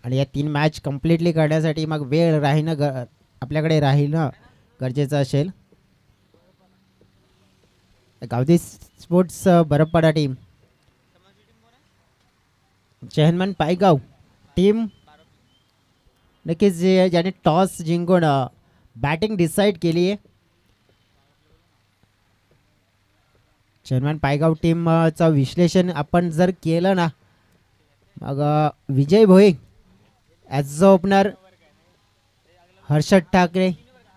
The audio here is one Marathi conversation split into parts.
आणि या 3 मॅच कम्प्लिटली करण्यासाठी मग वेळ राहीनं आपल्याकडे राहीनं गरजेचं असेल. गावदी स्पोर्ट्स बरपपाडा टीम, चेहनमन पायगाव टीम नक्कीच ज्याने टॉस जिंकून बॅटिंग डिसाईड केली आहे. चेअरमॅन पायगाव टीमचं विश्लेषण आपण जर केलं ना, मग Vijay Bhoi as a opener, Harshad Thackeray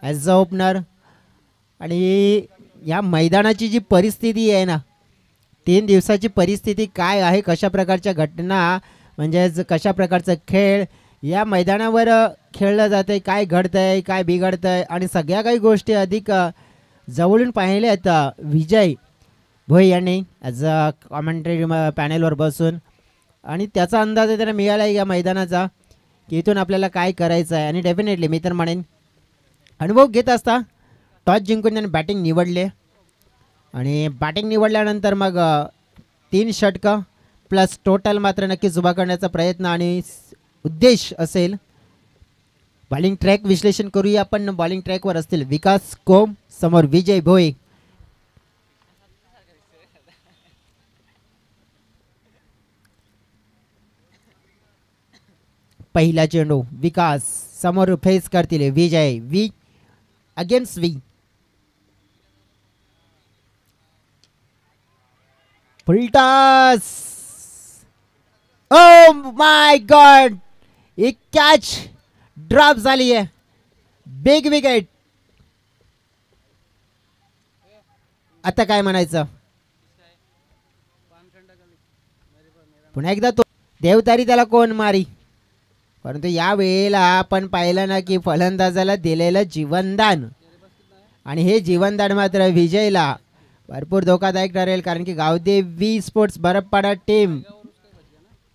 as a opener, आणि या मैदानाची जी परिस्थिती आहे ना, 3 दिवसाची परिस्थिती काय आहे, कशा प्रकारच्या घटना म्हणजेच कशा प्रकारचा खेळ या मैदानावर खेळलं जातं आहे, काय घडतं आहे, काय बिघडतं आहे, आणि सगळ्या काही गोष्टी अधिक जवळून पाहिल्या आहेत विजय भोई यांनी ॲज अ कॉमेंट्री पॅनेलवर बसून. आणि त्याचा अंदाज आहे त्यांना मिळाला आहे या मैदानाचा की इथून आपल्याला काय करायचं आहे. आणि डेफिनेटली मी तर म्हणेन अनुभव घेत असता टॉस जिंकून त्यांनी बॅटिंग निवडले, आणि बॅटिंग निवडल्यानंतर मग 3 षटकं प्लस टोटल मात्र नक्कीच उभा करण्याचा प्रयत्न आणि उद्देश असेल. बॉलिंग ट्रॅक विश्लेषण करूया आपण. बॉलिंग ट्रॅकवर असतील विकास कोम, समोर विजय भोई. पहिला चेंडू विकास, समोर फेस करतील Vijay. V against V, full toss. Oh my god, एक कॅच ड्रॉप झाली आहे. Big wicket. आता काय म्हणायचं, पुन्हा एकदा तो देवतारी त्याला कोण मारी. परंतु या वेळेला आपण पाहिलं ना की फलंदाजाला दिलेलं जीवनदान, आणि हे जीवनदान मात्र विजयला भरपूर धोकादायक ठरेल. कारण की गावदेवी स्पोर्ट्स बरपपाडा टीम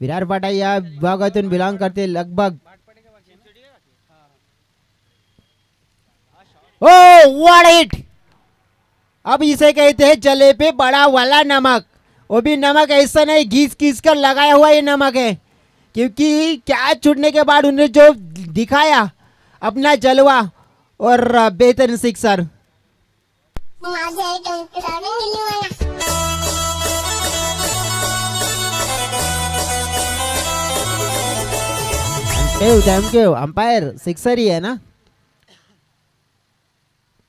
विरारपाडा या विभागातून बिलॉन्ग करते लगभग. Oh what hit. अब इसे कहते हैं जले पे बड़ा वाला नमक. वो भी नमक ऐसा नहीं घिस घिस कर लगाया हुआ ये नमक है, क्योंकि कैच छूटने के बाद उन्हें जो दिखाया अपना जलवा और बेहतरीन sixer. Thank you umpire. Sixer ही है ना,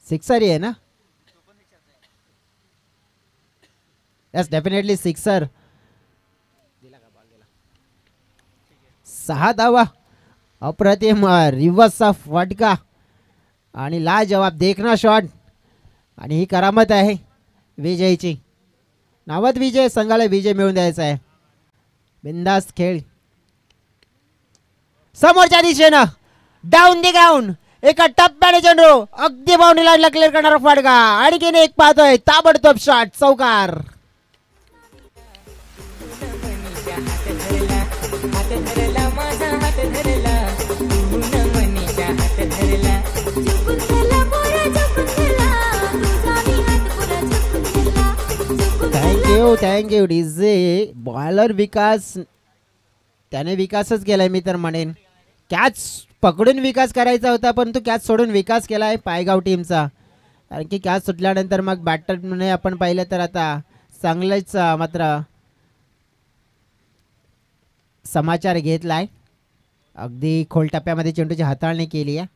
सिक्सर ही है ना. Yes definitely sixer. 6 धावा, अप्रतिम रिव्हर्सचा फटका आणि लाजवाब देखना शॉट, आणि ही करामत आहे विजयची. नावात विजय, संघाला विजय मिळवून द्यायचा आहे. बिंदास खेळ. समोरच्या दिशेनं डाऊन दी ग्राउंड एका टप्प्याने चेंडू अगदी बाउंड्री लाईनला क्लिअर करणारा फटका. आणखीन एक पाहतोय ताबडतोब शॉट, चौकार. Thank you DJ. बॉलर विकास, त्याने विकासच केलाय मी तर म्हणेन. कॅच पकडून विकास करायचा होता, पण तो कॅच सोडून विकास केलाय पायगाव टीमचा. कारण की कॅच सुटल्यानंतर मग बॅटरने आपण पाहिलं तर आता चांगलंच मात्र समाचार घेतलाय. अगदी खोल टप्प्यामध्ये चेंडूची हाताळणी केली आहे.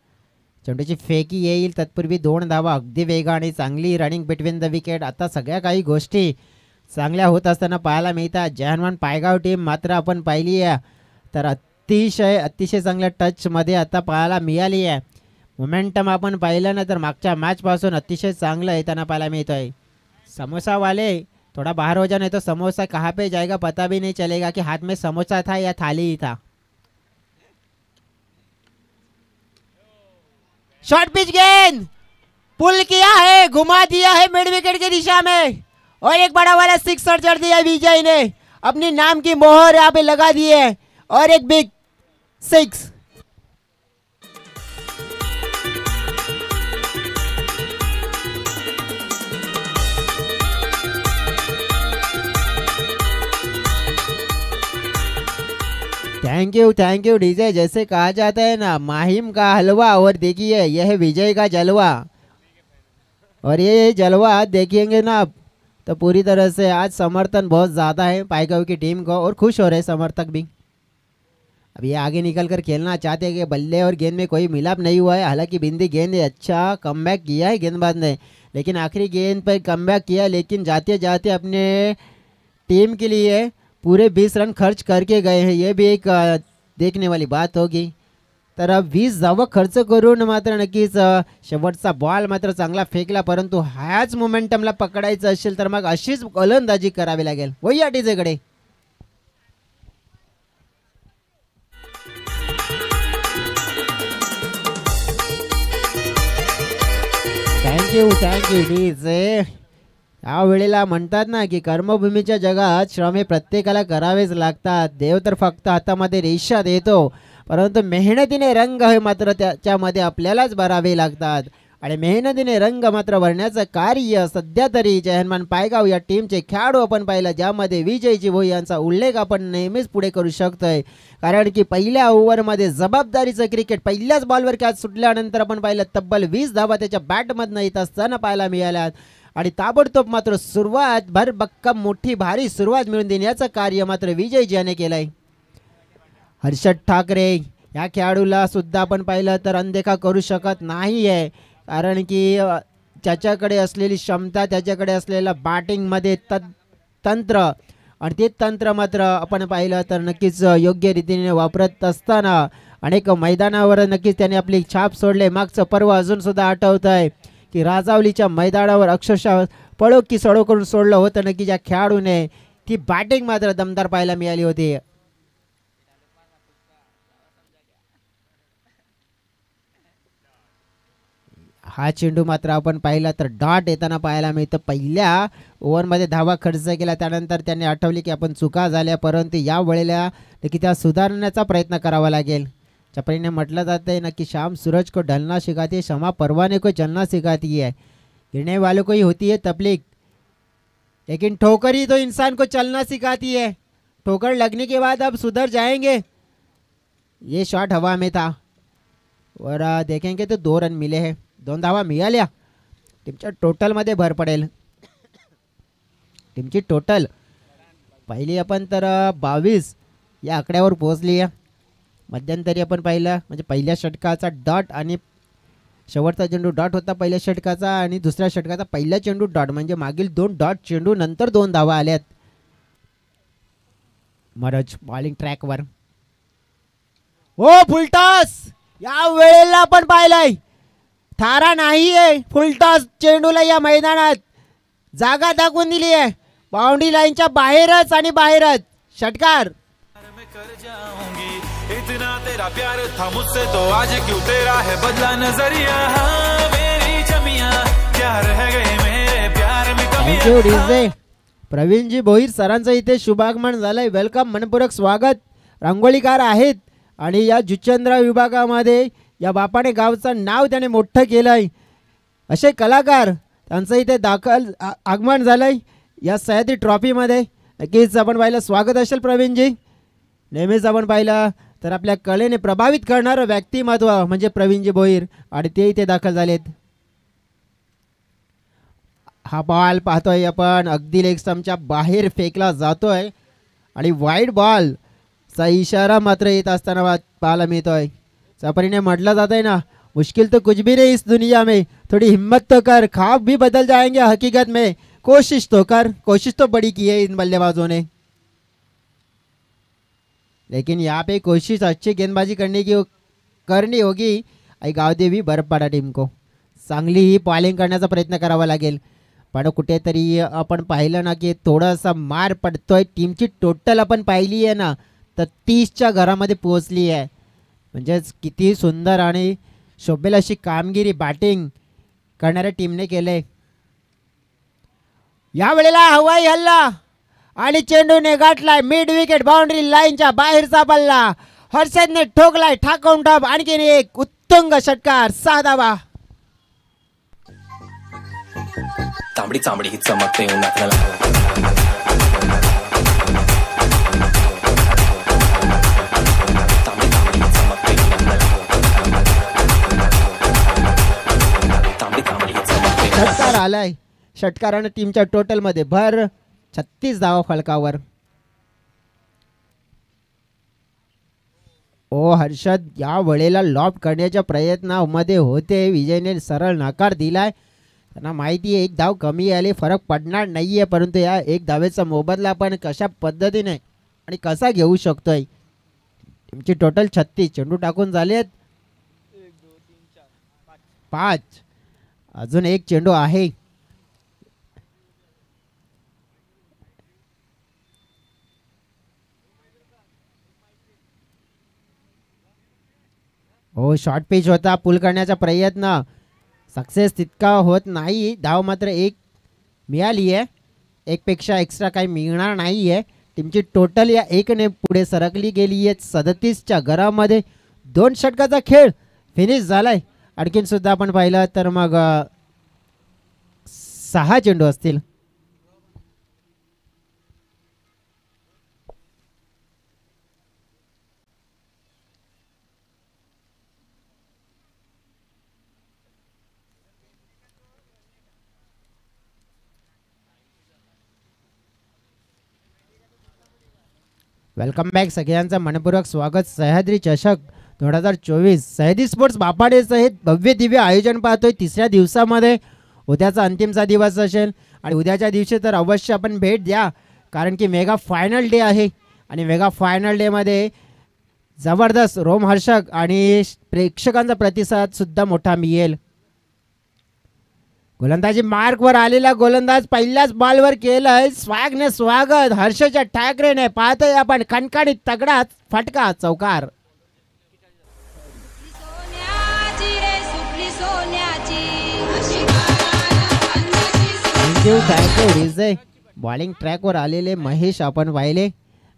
चेंडूची फेकी येईल तत्पूर्वी 2 धावा, अगदी वेगाने चांगली रनिंग बिटवीन द विकेट. आता सगळ्या काही गोष्टी चांगल्या होत असताना पाहायला मिळतात. जहानमान पायगाव टीम मात्र आपण पाहिली आहे तर अतिशय चांगल्या टचमध्ये आता पाहायला मिळाली आहे. मोमेंटम आपण पाहिलं ना तर मागच्या मॅचपासून अतिशय चांगलं येताना पाहायला मिळतो आहे. समोसा वाले थोड़ा बाहर हो जाने तो समोसा कहाँ पे जाएगा पता भी नहीं चलेगा कि हाथ में समोसा था या थाली ही था. शॉर्ट पिच गेंद पुल किया है, घुमा दिया है मिड विकेट की दिशा में, और एक बड़ा वाला सिक्सर चढ़ दिया विजय ने. अपनी नाम की मोहर यहाँ पे लगा दी है, और एक बिग 6. Thank you DJ. जैसे कहा जाता है ना, माहिम का हलवा, और देखिए यह विजय का जलवा। और ये जलवा देखेंगे ना आप, तो पूरी तरह से आज समर्थन बहुत ज़्यादा है पाइकाऊ की टीम को, और खुश हो रहे समर्थक भी। अब ये आगे निकल कर खेलना चाहते हैं कि बल्ले और गेंद में कोई मिलाप नहीं हुआ है। हालांकि बिंदी गेंद अच्छा कमबैक किया है गेंदबाज ने, लेकिन आखिरी गेंद पर कमबैक किया, लेकिन जाते जाते अपने टीम के लिए पूरे 20 रन खर्च करके गए हैं। ये भी एक देखने वाली बात होगी। तर 20 धावा खर्च करून मात्र नक्कीच शेवटचा बॉल मात्र चांगला फेकला, परंतु ह्याच मोमेंटमला पकडायचं असेल तर मग अशीच गोलंदाजी करावी लागेल। वही डीजेकडे थँक्यू डीजे। या वेळेला म्हणतात ना की कर्मभूमीच्या जगात श्रम हे प्रत्येकाला करावेच लागतात। देव तर फक्त हातामध्ये रेषा देतो, परंतु मेहनतीने रंग हे मात्र त्याच्यामध्ये आपल्यालाच भरावे लागतात। आणि मेहनतीने रंग मात्र भरण्याचं कार्य सध्या तरी जय हनुमान पायगाव या टीमचे खेळाडू आपण पाहिलं, ज्यामध्ये विजयजी भोई यांचा उल्लेख आपण नेहमीच पुढे करू शकतोय। कारण की पहिल्या ओव्हरमध्ये जबाबदारीचं क्रिकेट पहिल्याच बॉलवर कॅच सुटल्यानंतर आपण पाहिलं तब्बल 20 धावा त्याच्या बॅटमधनं येत असताना पाहायला मिळाल्यात। आणि ताबडतोब मात्र सुरुवात भरभक्कम मोठी भारी सुरुवात मिळून देण्याचं कार्य मात्र विजयजी याने केलंय। हर्षद ठाकरे या खेळाडूला सुद्धा आपण पाहिलं तर अनदेखा करू शकत नाही आहे, कारण की त्याच्याकडे असलेली क्षमता, त्याच्याकडे असलेलं बॅटिंगमध्ये तंत्र, आणि ते तंत्र मात्र आपण पाहिलं तर नक्कीच योग्य रीतीने वापरत असताना अनेक मैदानावर नक्कीच त्याने आपली छाप सोडले। मागचं पर्व अजून सुद्धा आठवत आहे की राजावलीच्या मैदानावर अक्षरशः पळो की सडो करून सोडलं होतं नक्की ज्या खेळाडूने, ती बॅटिंग मात्र दमदार पाहायला मिळाली होती। हा चेंडू मात्र आपण पाहिला तर डॉट येताना पाहायला मिळतं। पहिल्या ओव्हरमध्ये धावा खर्च केला, त्यानंतर त्यांनी आठवले की आपण चुका झाल्या, परंतु या वेळेला नक्की त्या सुधारण्याचा प्रयत्न करावा लागेल। चपरीने म्हटलं जातं है ना कि शाम सूरज को ढलना सिखाती है, शमा परवाने को चलना सिखाती है। गिरने वालों को ही होती है तकलीफ, लेकिन ठोकर ही तो इंसान को चलना सिखाती है। ठोकर लगने के बाद अब सुधर जाएंगे। ये शॉट हवा में था और देखेंगे तो 2 रन मिले हैं, 2 धावा मिळाल्या। टीमच्या टोटलमध्ये भर पडेल। टीमची टोटल पहिली आपण तर 22 या आकड्यावर पोहोचली आहे। मध्यंतरी आपण पाहिलं म्हणजे पहिल्या षटकाचा डॉट आणि शेवटचा चेंडू डॉट होता पहिल्या षटकाचा, आणि दुसऱ्या षटकाचा पहिला चेंडू डॉट, म्हणजे मागील 2 डॉट चेंडू नंतर 2 धावा आल्यात। मरज बॉलिंग ट्रॅकवर, ओ फुलटॉस या वेळेला आपण पाहिलंय, थारा नाहीये, फुलटॉस चेंडूला या मैदानात जागा दाखवून दिली आहे। बाउंड्री लाईनच्या बाहेरच आणि बाहेरच षटकार। इतना तेरा प्यार था मुझसे तो आज क्यों तेरा है बदला नजरिया, मेरी जमिया क्या रह गए मेरे प्यार में कमियां। प्रवीणजी भोईर सरांचं इथे शुभागमन झालंय, वेलकम, मनपूर्वक स्वागत। रांगोळीकार आहेत आणि या जुचंद्र विभागामध्ये या बापाने गावचं नाव त्याने मोठं केलंय, असे कलाकार त्यांचं इथे दाखल आगमन झालंय या सह्याद्री ट्रॉफीमध्ये। नक्कीच आपण पाहिलं स्वागत असेल प्रवीणजी। नेहमीच आपण पाहिलं तर आपल्या कलेने प्रभावित करणारं व्यक्तिमत्व म्हणजे प्रवीणजी भोईर, आणि ते इथे दाखल झालेत। हा बॉल पाहतोय आपण अगदी लेग स्टंपच्या बाहेर फेकला जातोय, आणि वाईड बॉल चा इशारा मात्र येत असताना पाहायला मिळतोय। चपरीने म्हटलं जात है ना, मुश्किल तो कुछ भी नहीं इस दुनिया में, थोड़ी हिम्मत तो कर, ख्वाब भी बदल जाएंगे हकीकत में, कोशिश तो कर। कोशिश तो बड़ी की है इन बल्लेबाजों ने, लेकिन यहाँ पे कोशिश अच्छी गेंदबाजी करनी होगी। आई गावदेवी बरपाडा टीम को चांगली ही बॉलिंग करण्याचा प्रयत्न करावा लागेल, पण कुठेतरी आपण पाहिलं ना की थोडासा मार पडतोय। टीमची टोटल आपण पाहिली आहे ना तर 30च्या घरामध्ये पोहोचली आहे, म्हणजेच किती सुंदर आणि शोभेल अशी कामगिरी बॅटिंग करणाऱ्या टीमने केले। या वेळेला हवाई हल्ला आणि चेंडूने गाठलाय मिड विकेट बाउंड्री लाईनच्या बाहेरचा बल्ला, हर्षदने ठोकलाय ठाकून ठप, आणखीन एक उत्तुंग षटकार, 6 धावा। तांबडी चांबडी ही चमकते उन्हात, आलाय. षटकारानं टीमच्या टोटलमध्ये भर. 36 धावा फलकावर. ओ हर्षद या वेळेला लॉफ्ट करण्याच्या प्रयत्नामध्ये होते. विजयने सरळ नकार दिलाय. त्यांना माहिती आहे एक धाव कमी आली फरक पडणार नाहीये, परंतु या एक धावेचा मोबदला आपण कशा पद्धतीने आणि कसा घेऊ शकतोय. टीमची टोटल 36. चेंडू टाकून झालेत 5. अजून एक चेंडू आहे. हो शॉर्ट पिच होता. पुल करण्याचा प्रयत्न सक्सेस तितका होत नाही. धाव मात्र एक मिळाली आहे. एकपेक्षा एक्स्ट्रा काही मिळणार नाही आहे. टीमची टोटल या एकने पुढे सरकली गेली आहे. 37च्या घरामध्ये 2 षटकाचा खेळ फिनिश झालाय. आणखीन सुद्धा आपण पाहिलं तर मग 6 चेंडू असतील. Welcome back. सगळ्यांचं मनपूर्वक स्वागत. सह्याद्री चषक 2024 सह्याद्री स्पोर्ट्स बापाडेचं हे भव्य दिव्य आयोजन पाहतोय 3ऱ्या दिवसामध्ये. उद्याचा अंतिमचा दिवस असेल आणि उद्याच्या दिवशी तर अवश्य आपण भेट द्या, कारण की मेगा फायनल डे आहे. आणि मेगा फायनल डेमध्ये जबरदस्त रोमहर्षक आणि प्रेक्षकांचा प्रतिसाद सुद्धा मोठा मिळेल. गोलंदाजी मार्कवर आलेला गोलंदाज पहिल्याच बॉलवर केलंय स्वॅगने स्वागत. हर्षच्या ठाकरेने पाहतोय आपण खणखणीत तगडा फटका चौकार. थँक्यू विजय. बॉलिंग ट्रॅकवर आलेले महेश आपण पाहिले.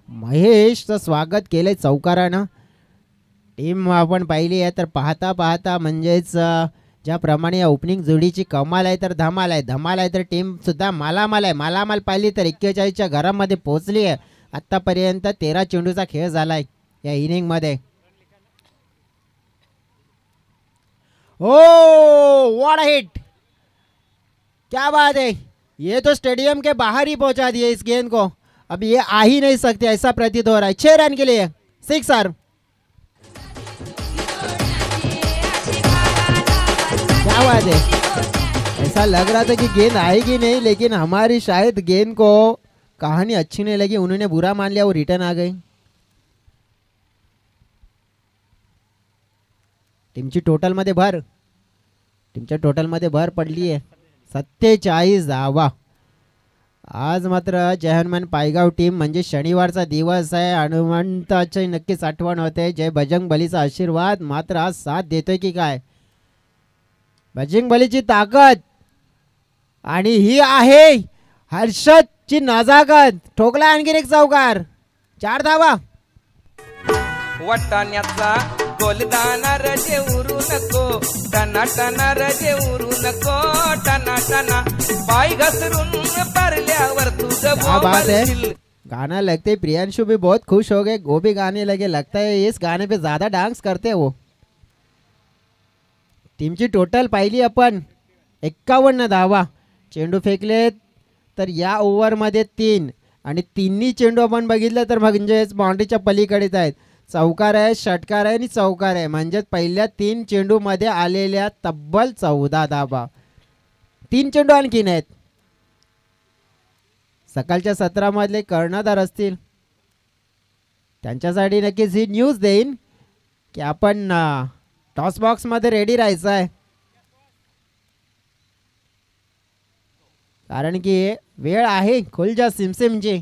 महेशचं स्वागत केलंय चौकारानं. टीम आपण पाहिली आहे तर पाहता पाहता म्हणजेच ज्याप्रमाणे या ओपनिंग जोडीची कमाल आहे तर धमाल आहे. धमाल आहे तर टीम सुद्धा मालामाल आहे. मालामाल पाहिली तर 41च्या घरामध्ये पोहोचली आहे. आत्तापर्यंत 13 चेंडूचा खेळ झालाय या इनिंगमध्ये. ओ व्हाट अ हिट, क्या बात है. ये तो स्टेडियम के बाहर ही पहुंचा दिए इस गेंद को. अब ये आ ही नहीं सकते ऐसा प्रतीत हो रहा है. 6 रन के लिए 6 रन. क्या बात है. ऐसा लग रहा था कि गेंद आएगी नहीं, लेकिन हमारी शायद गेंद को कहानी अच्छी नहीं लगी, उन्होंने बुरा मान लिया, वो रिटर्न आ गई. टीमची टोटलमध्ये भर. टीमच्या टोटलमध्ये भर पडली आहे 47 धावा. आज मात्र जय हनुमान पायगाव टीम म्हणजे शनिवारचा दिवस आहे. हनुमंताची नक्कीच आठवण होते. जय बजरंग बलीचा आशीर्वाद मात्र आज साथ देतोय की काय. बजरंग बलीची ताकद आणि ही आहे हर्षदची नजाकत. ठोकला आणखीन एक चौकार. 4 धावा. वाटाण्याचा गोलदाना रजे उरू नको, टना टना रजे उरू नको, टना टना पाय घसरून परल्यावर तुझं बोलशील. गाना लगते प्रियांशु भी बहुत खुश हो गए. वो भी गाने लगे. लगता है इस गाने पे ज्यादा डांस करते हैं वो. टीमची टोटल पाहिली आपण 51 धावा. चेंडू फेकले तर या ओव्हरमध्ये 3 आणि तिन्ही चेंडू आपण बघितलं तर म्हणजेच बाउंड्रीच्या पलीकडेच आहेत. चौकार आहे, षटकार आहे आणि चौकार आहे. म्हणजेच पहिल्या 3 चेंडूमध्ये आलेल्या तब्बल 14 धावा. 3 चेंडू आणखीन आहेत. सकाळच्या सत्रामधले कर्णधार असतील त्यांच्यासाठी नक्कीच ही न्यूज देईन की आपण टॉस बॉक्स मध्ये रेडी राहायचं आहे, कारण की वेळ आहे खुलजा सिमसिमची.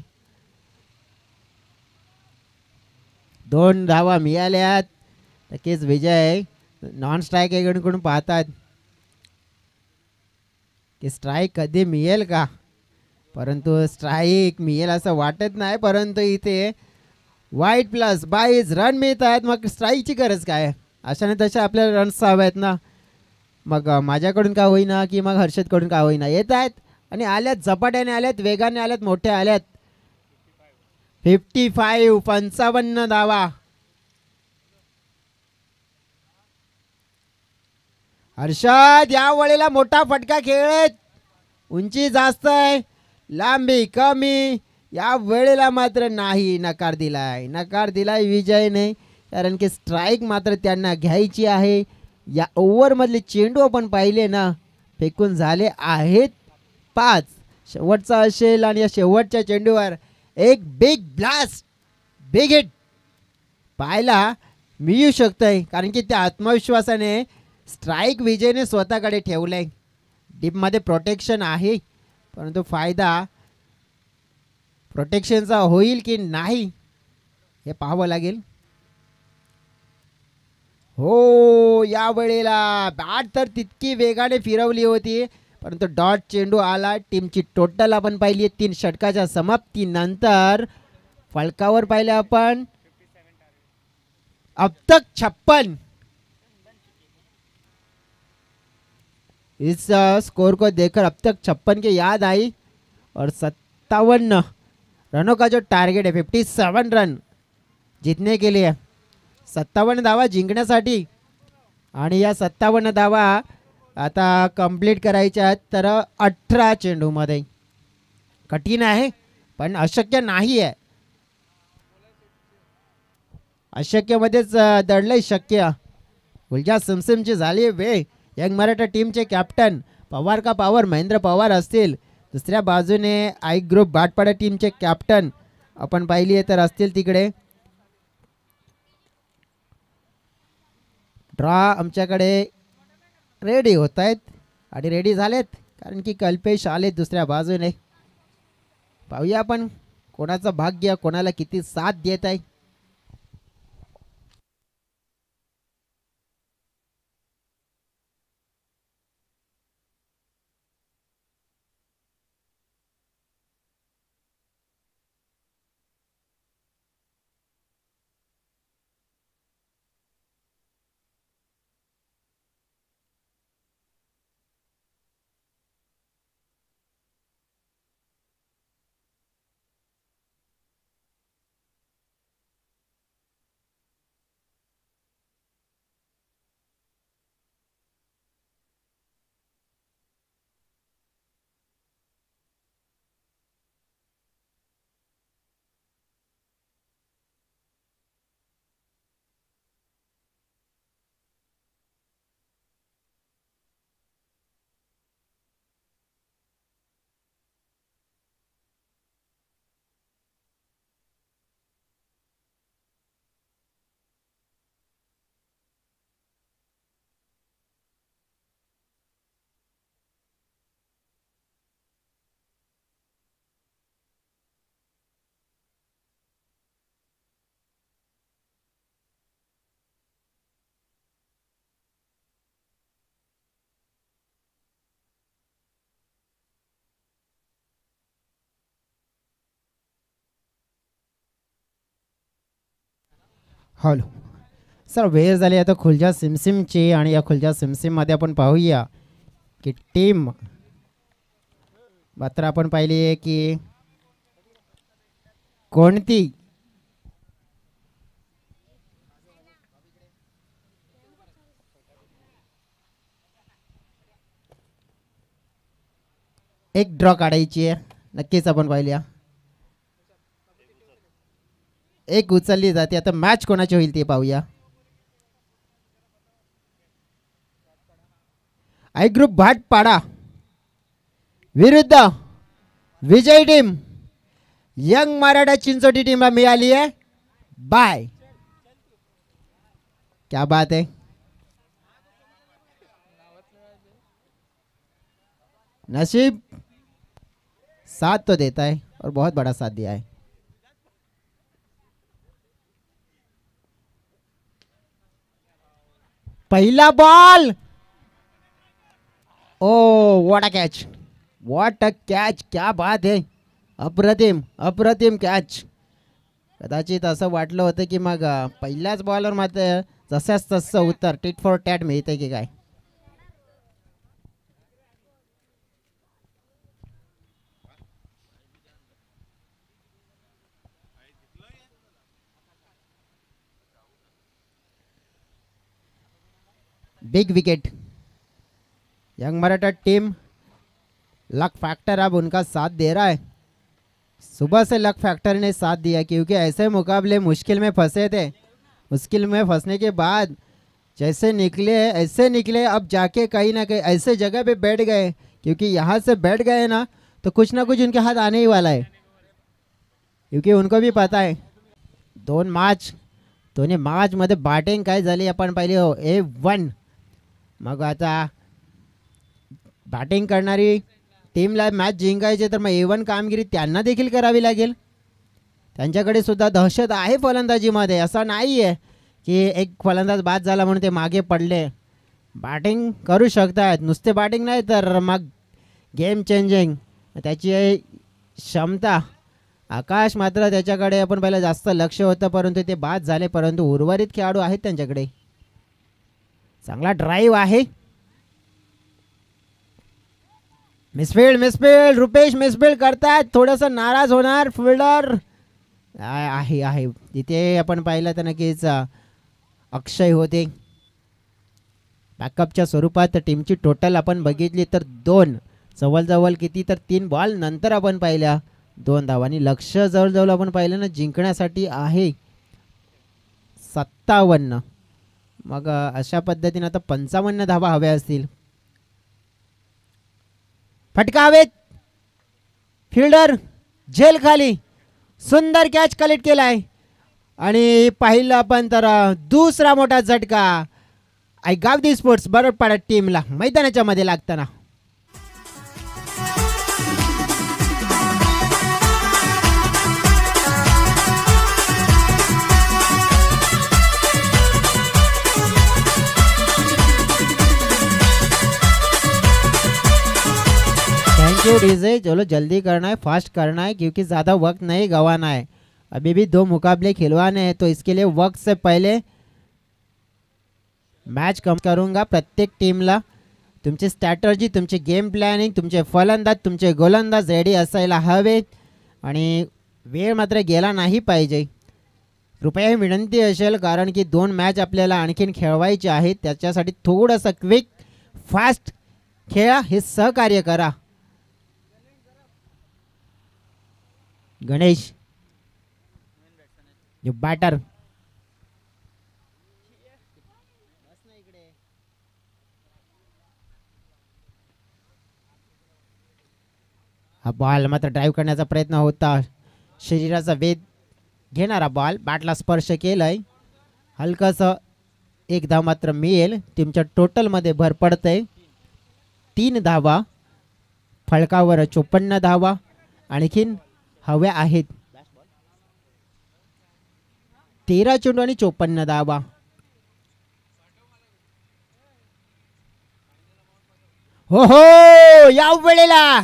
2 धावा मिळाल्यात. नक्कीच विजय नॉन स्ट्राईक एकडून पाहतात की स्ट्राईक कधी मिळेल का, परंतु स्ट्राईक मिळेल असं वाटत नाही. परंतु इथे वाईट प्लस 22 रन मिळत आहेत. मग स्ट्राईकची गरज काय. अशाने तसे आपल्याला रन्स हवे आहेत ना. मग माझ्याकडून का होईना की मग हर्षदकडून का होईना येत आहेत आणि आल्यात. झपाट्याने आल्यात, वेगाने आल्यात, मोठ्या आल्यात. 55 धावा. हर्षद या वेळेला मोठा फटका खेळत उंची जास्त आहे, लांबी कमी. या वेळेला मात्र नाही, नकार दिलाय विजयने. कारण की स्ट्राईक मात्र त्यांना घ्यायची आहे. या ओव्हरमधले चेंडू आपण पाहिले ना, फेकून झाले आहेत 5. शेवटचा असेल आणि या शेवटच्या चेंडूवर एक बिग ब्लास्ट, बिग हिट पाहायला मिळू शकतंय. कारण की त्या आत्मविश्वासाने स्ट्राईक विजयने स्वतःकडे ठेवलंय. डीपमध्ये प्रोटेक्शन आहे, परंतु फायदा प्रोटेक्शनचा होईल की नाही हे पाहावं लागेल. हो, या वेळेला बॅट तर तितकी वेगाने फिरवली होती, परंतु डॉट चेंडू आला. टीमची टोटल आपण पाहिली 3 षटकाच्या समाप्तीनंतर. फलकावर पाहिलं आपण अब तक 56. इस स्कोर को देखकर अब तक 56 की याद आई और 57 रनों का जो टारगेट है 57 रन जीतने के लिए, 57 धावा जिंकण्यासाठी. आणि या 57 धावा आता कंप्लीट करायच्या आहेत. तर 18 चेंडूमध्ये कठीण आहे, पण अशक्य नाही आहे. अशक्यमध्येच दडलंय शक्य. गुलजार सिमसिमची झाली वेळ. यंग मराठा टीमचे कॅप्टन पवार का पॉवर महेंद्र पवार असतील. दुसऱ्या बाजूने आय ग्रुप भाटपाडा टीमचे कॅप्टन आपण पाहिली तर असतील तिकडे. ड्रॉ आमच्याकडे रेडी होत आहेत आणि रेडी झालेत, कारण की कल्पेश आले दुसऱ्या बाजूने. पाहूया आपण कोणाचं भाग्य कोणाला किती साथ देत आहे. हॅलो सर, वेळ झाली आता खुलजा सिमसिमची. आणि या खुलजा सिमसिममध्ये आपण पाहूया की टीम मात्र आपण पाहिली आहे की कोणती. एक ड्रॉ काढायची आहे नक्कीच आपण पाहिली. एक उचलली जाते. आता मॅच कोणाची होईल ते पाहूया. आय ग्रुप भाटपाडा विरुद्ध विजय टीम. यंग मराठा चिंचोटी टीमला मिळाली आहे बाय. क्या बात है. नसीब साथ तो देता है और बहुत बड़ा साथ दिया है. पहला ball. Oh what a catch, what a catch. क्या बात है. अप्रतिम अप्रतिम कॅच. कदाचित असं वाटलं होतं की मग पहिल्याच बॉलवर मात्र जसंच तसं उत्तर टिट फॉर टॅट मिळतंय की काय. Big wicket. Young Maratha team luck factor अब उनका साथ दे रहा है। सुबह से लक फैक्टर ने साथ दिया क्योंकि ऐसे मुकाबले मुश्किल में फंसे थे। मुश्किल में फंसने के बाद जैसे निकले ऐसे निकले, अब जाके कहीं ना कहीं ऐसे जगह पे बैठ गए क्योंकि यहाँ से बैठ गए ना तो कुछ ना कुछ उनके हाथ आने ही वाला है, क्योंकि उनको भी पता आहे दोन्ही मॅच मध्ये बॅटिंग काय झाली आपण पाहिली हो A1। मग आता बॅटिंग करणारी टीमला मॅच जिंकायची तर मग A1 कामगिरी त्यांना देखील करावी लागेल। त्यांच्याकडे सुद्धा दहशत आहे फलंदाजीमध्ये, असं नाही आहे की एक फलंदाज बाद झाला म्हणून ते मागे पडले। बॅटिंग करू शकतात, नुसते बॅटिंग नाही तर मग गेम चेंजिंग त्याची क्षमता। आकाश मात्र त्याच्याकडे आपण पहिलं जास्त लक्ष होतं परंतु ते बाद झाले, परंतु उर्वरित खेळाडू आहेत त्यांच्याकडे। चांगला ड्राईव्ह आहे, मिसफील्ड रुपेश मिसफील्ड करतात, थोडंसं नाराज होणार फिल्डर आहे तिथे आपण पाहिलं तर नक्कीच अक्षय होते बॅकअपच्या स्वरूपात। टीमची टोटल आपण बघितली तर 2 जवळ किती तर 3 बॉल नंतर आपण पाहिल्या 2 धावांनी लक्ष जवळ आपण पाहिलं ना जिंकण्यासाठी आहे 57। मग अशा पद्धतीने आता 55 धावा हव्या असतील। फटका हवेत, फिल्डर झेल खाली, सुंदर कॅच कलेक्ट केलाय आणि पाहिलं आपण तर दुसरा मोठा झटका गावदी स्पोर्ट्स बरोबर पडत टीमला मैदानाच्या मध्ये लागताना। थैंक यू डीजे, चलो जल्दी करना है, फास्ट करना है क्योंकि ज़्यादा वक्त नहीं गंवाना है। अभी भी 2 मुकाबले खिलवाने हैं तो इसके लिए वक्त से पहले मैच कम करूँगा। प्रत्येक टीमला तुमची स्ट्रॅटर्जी, तुमची गेम प्लॅनिंग, तुमचे फलंदाज, तुमचे गोलंदाज रेडी असायला हवे आणि वेळ मात्र गेला नाही पाहिजे। कृपया ही विनंती असेल कारण की 2 मॅच आपल्याला आणखीन खेळवायचे आहेत, त्याच्यासाठी थोडंसं क्विक फास्ट खेळा, हे सहकार्य करा। गणेश जो बॅटर हा बॉल मात्र ड्राईव्ह करण्याचा प्रयत्न होता, शरीराचा वेध घेणारा बॉल बॅटला स्पर्श केलाय, हलकासा 1 धाव मात्र मिळेल। टीमच्या टोटल मध्ये भर पडते 3 धावा, फळकावर 54 धावा आणखीन हव्या आहेत। 13 चेंडू आणि 54 धावा। हो या वेळेला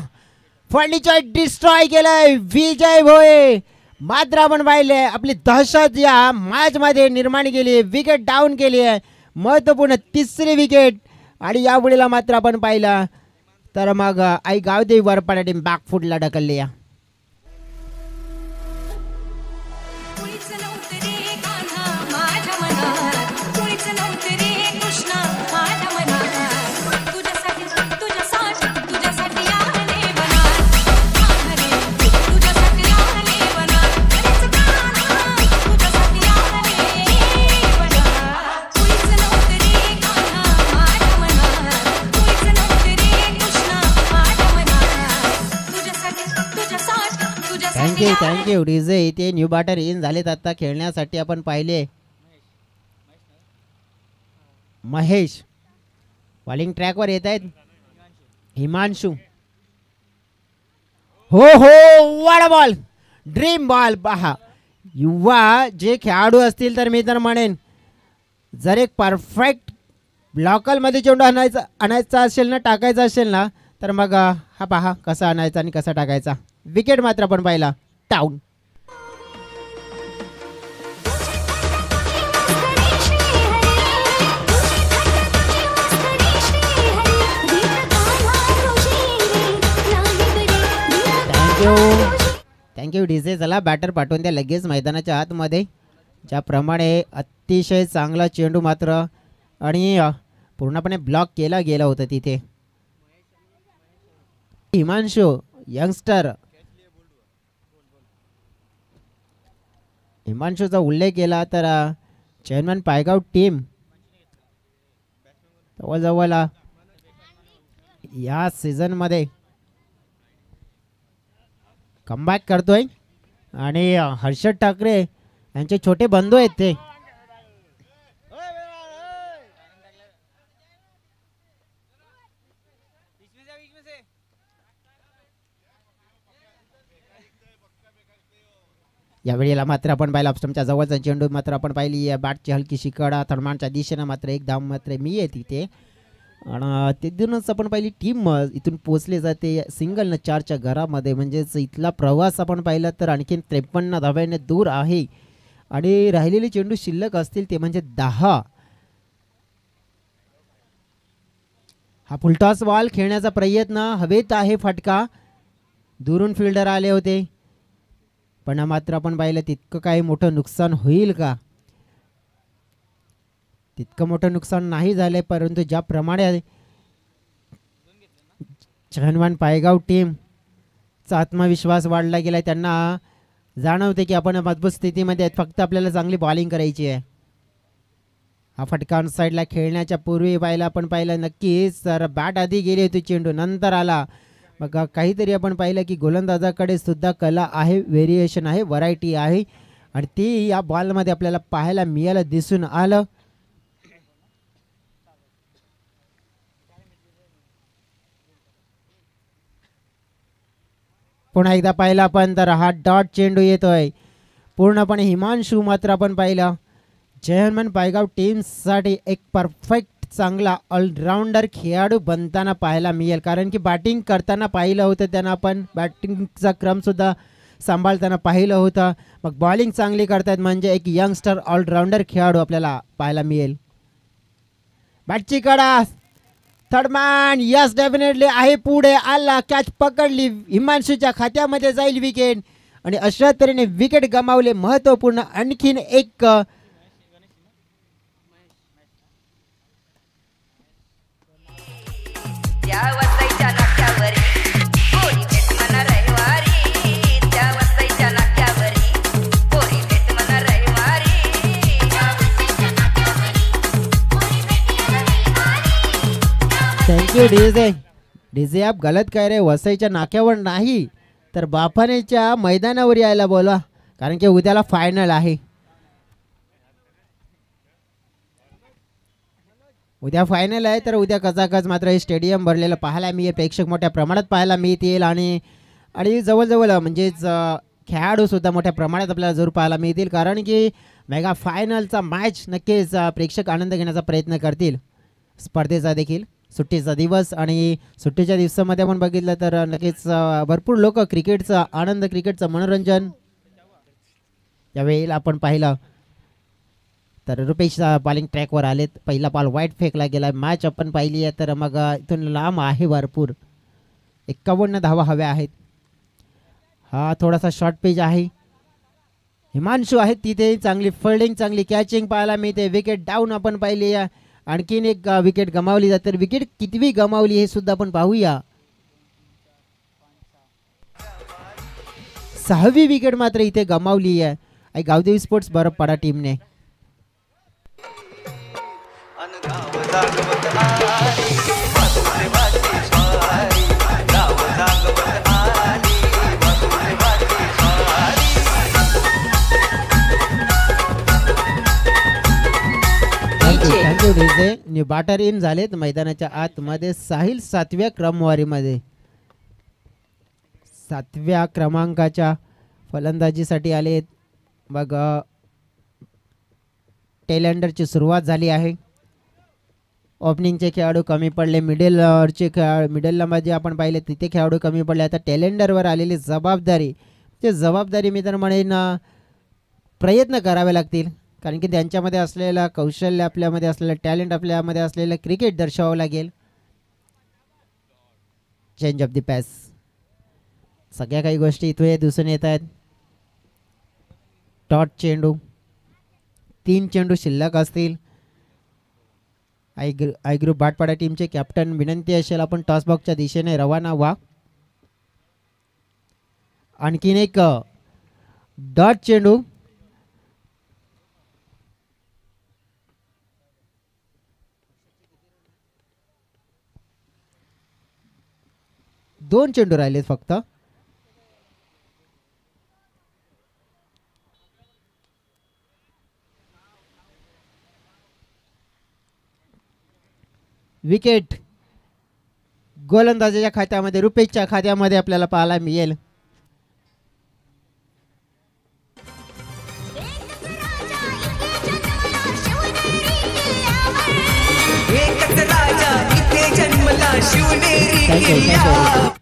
फर्निचर डिस्ट्रॉय केलंय विजय भोये। मात्र आपण पाहिले आपली दहशत या मॅच मध्ये निर्माण केली, विकेट डाऊन केली आहे, महत्वपूर्ण 3री विकेट। आणि या वेळेला मात्र आपण पाहिलं तर मग गावदेवी वरपाडा टीम बॅकफुटला ढकलली आहे। Thank you DJ. इथे न्यू बॅटर इन झालेत आता खेळण्यासाठी। आपण पाहिले महेश बॉलिंग ट्रॅकवर येत आहेत, हिमांशू हो वाडा बॉल ड्रीम बॉल पहा। युवा जे खेळाडू असतील तर मी तर म्हणेन जर एक परफेक्ट ब्लॉकल मध्ये चेंडू आणायचा असेल ना, टाकायचा असेल ना, तर मग हा पहा कसा आणायचा आणि कसा टाकायचा। विकेट मात्र आपण पाहिला डाऊन। Thank you DJ. चला बॅटर पाठवून द्या लगेच मैदानाच्या आतमध्ये। ज्याप्रमाणे अतिशय चांगला चेंडू मात्र आणि पूर्णपणे ब्लॉक केला गेला होता तिथे। हिमांशु यंगस्टर हिमांशूचा उल्लेख केला तर चेअरमन पायगाव टीम जवळजवळ या सीझन मध्ये कमबॅक करतोय आणि हर्षद ठाकरे यांचे छोटे बंधू आहेत ते. यावेळेला मात्र आपण पाहिला ऑप्शनच्या जवळचा चेंडू मात्र आपण पाहिली बॅटची हलकीशी कडा थर्मानच्या दिशेनं मात्र एक धाव मात्र मी आहे तिथे आणि तिथूनच आपण पाहिली टीम इथून पोचले जाते सिंगल न 4च्या घरामध्ये. म्हणजेच इथला प्रवास आपण पाहिला तर आणखीन 53 धाव्याने दूर आहे आणि राहिलेले चेंडू शिल्लक असतील ते म्हणजे 10. हा फुलटॉस बॉल खेळण्याचा प्रयत्न हवेत आहे. फटका दुरून फिल्डर आले होते पण मात्र आपण पाहिलं तितकं काही मोठं नुकसान होईल का, तितकं मोठं नुकसान नाही झालंय. परंतु ज्याप्रमाणे चहनवान पायगाव टीमचा आत्मविश्वास वाढला गेलाय त्यांना जाणवते की आपण मजबूत स्थितीमध्ये आहेत, फक्त आपल्याला चांगली बॉलिंग करायची आहे. हा फटका ऑन साईडला खेळण्याच्या पूर्वी पाहिला आपण पाहिलं नक्कीच तर बॅट आधी गेली होती चेंडू नंतर आला. मग काहीतरी आपण पाहिलं की गोलंदाजाकडे सुद्धा कला आहे, व्हेरिएशन आहे, व्हरायटी आहे आणि ती या बॉलमध्ये आपल्याला पाहायला मिळालं, दिसून आलं. पुन्हा एकदा पाहिला आपण तर हा डॉट चेंडू येतोय पूर्णपणे हिमांशू मात्र आपण पाहिलं चेअरमन पायगाव टीमसाठी एक परफेक्ट चांगला ऑलराऊंडर खेळाडू बनताना पाहायला मिळेल. कारण की बॅटिंग करताना पाहिलं होतं त्यांना, आपण बॅटिंगचा क्रम सुद्धा सांभाळताना पाहिलं होतं. मग बॉलिंग चांगली करतायत म्हणजे एक यंगस्टर ऑलराऊंडर खेळाडू आपल्याला पाहायला मिळेल. बॅटची कडा थर्डमॅन यस डेफिनेटली आहे, पुढे आला, कॅच पकडली, हिमांशूच्या खात्यामध्ये जाईल विकेट आणि अशा तऱ्हेने विकेट गमावले. महत्वपूर्ण आणखीन एक थँक्यू डीजे. डीजे आप गलत काय रे, वसईच्या नाक्यावर नाही तर बाफानेच्या मैदानावर यायला बोलवा कारण की उद्याला फायनल आहे. उद्या फायनल आहे तर उद्या कचाकच मात्र हे स्टेडियम भरलेलं पाहायला मिळेल, प्रेक्षक मोठ्या प्रमाणात पाहायला मिळतील आणि आणि जवळजवळ म्हणजेच खेळाडू सुद्धा मोठ्या प्रमाणात आपल्याला जरूर पाहायला मिळतील कारण की मेगा फायनलचा मॅच नक्कीच प्रेक्षक आनंद घेण्याचा प्रयत्न करतील. स्पर्धेचा देखील सुट्टीचा दिवस आणि सुट्टीच्या दिवसामध्ये आपण बघितलं तर नक्कीच भरपूर लोक क्रिकेटचा आनंद, क्रिकेटचं मनोरंजन यावेळेला आपण पाहिलं तर रुपेश बॉलिंग ट्रॅकवर आलेत. पहिला बॉल वाईट फेकला गेला. मॅच आपण पाहिली आहे तर मग इथून लांब आहे भरपूर, 51 धावा हव्या आहेत. हा थोडासा शॉर्ट पेज आहे. हिमांशू आहेत तिथे, चांगली फिल्डिंग, चांगली कॅचिंग पाहायला मिळते. विकेट डाऊन आपण पाहिली आहे. आणखीन एक विकेट गमावली जाते. विकेट कितवी गमावली हे सुद्धा आपण पाहूया. 6वी विकेट मात्र इथे गमावली आहे गावदेवी स्पोर्ट्स बरपडा टीमने. Thank you DJ. बॅटर इन झालेत मैदानाच्या आतमध्ये. साहिल 7व्या क्रमवारीमध्ये 7व्या क्रमांकाच्या फलंदाजीसाठी आलेत. मग टेलेंडरची सुरुवात झाली आहे. ओपनिंगचे खेळाडू कमी पडले, मिडलला मध्ये आपण पाहिले तिथे खेळाडू कमी पडले. आता टेलेंडरवर आलेली जबाबदारी, ते जबाबदारी मी तर म्हणेन प्रयत्न करावे लागतील कारण की त्यांच्यामध्ये असलेलं कौशल्य, आपल्यामध्ये असलेलं टॅलेंट, आपल्यामध्ये असलेलं क्रिकेट दर्शवावं लागेल. चेंज ऑफ द पॅस, सगळ्या काही गोष्टी इथे दिसून येत आहेत. डॉट चेंडू, 3 चेंडू शिल्लक असतील. आय ग्रुप भाटपाडा टीमचे कॅप्टन विनंती असेल आपण टॉस बॉक्सच्या दिशेने रवाना व्हा. आणखीन एक डॉट चेंडू. दोन चेंडू राहिलेत फक्त. विकेट गोलंदाजाच्या खात्यामध्ये, रुपेशच्या खात्यामध्ये आपल्याला पाहायला मिळेल. एकच राजा इथे जन्मला Shivneri Thank you, thank you. किल्ला.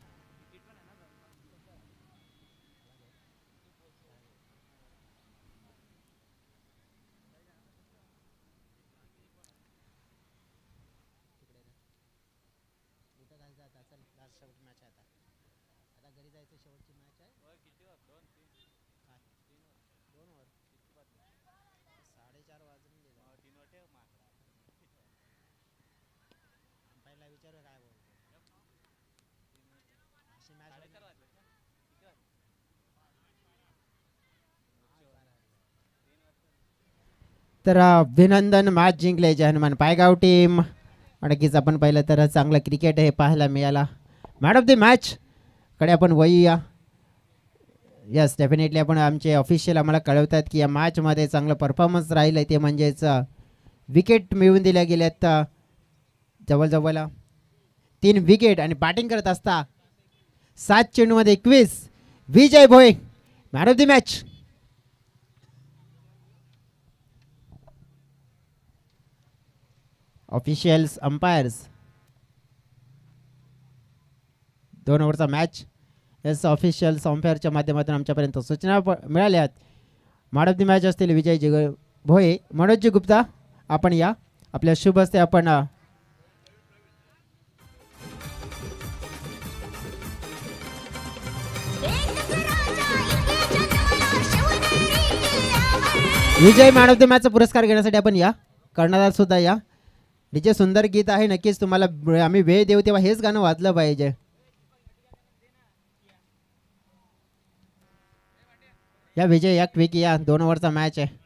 तर अभिनंदन, मॅच जिंकले जय हनुमान पायगाव टीम. आणखीच आपण पाहिलं तर चांगलं क्रिकेट हे पाहायला मिळाला. मॅन ऑफ द मॅच कडे आपण वळूया. यस, डेफिनेटली आपण आमचे ऑफिशियल आम्हाला कळवतात की या मॅचमध्ये चांगलं परफॉर्मन्स राहिलं ते म्हणजेच विकेट मिळवून दिल्या गेल्यात जवळजवळ 3 विकेट आणि बॅटिंग करत असता 7 चेंडूमध्ये 21. Vijay Bhoye man of the match. Officials, umpires, 2 ओव्हरचा मॅच. एस, ऑफिशियल्स अंपायरच्या माध्यमातून आमच्यापर्यंत सूचना मिळाल्यात. मॅन ऑफ द मॅच असतील विजय भोये. मनोजजी गुप्ता, आपण या, आपल्या शुभ हस्ते आपण विजय मॅन ऑफ द मॅचचा पुरस्कार घेण्यासाठी आपण या. कर्णधार सुद्धा या. जे सुंदर गीत आहे, नक्कीच तुम्हाला आम्ही वेळ देऊ तेव्हा हेच गाणं वाजलं पाहिजे. या विजय, या क्विक या. 2 ओव्हरचा मॅच आहे.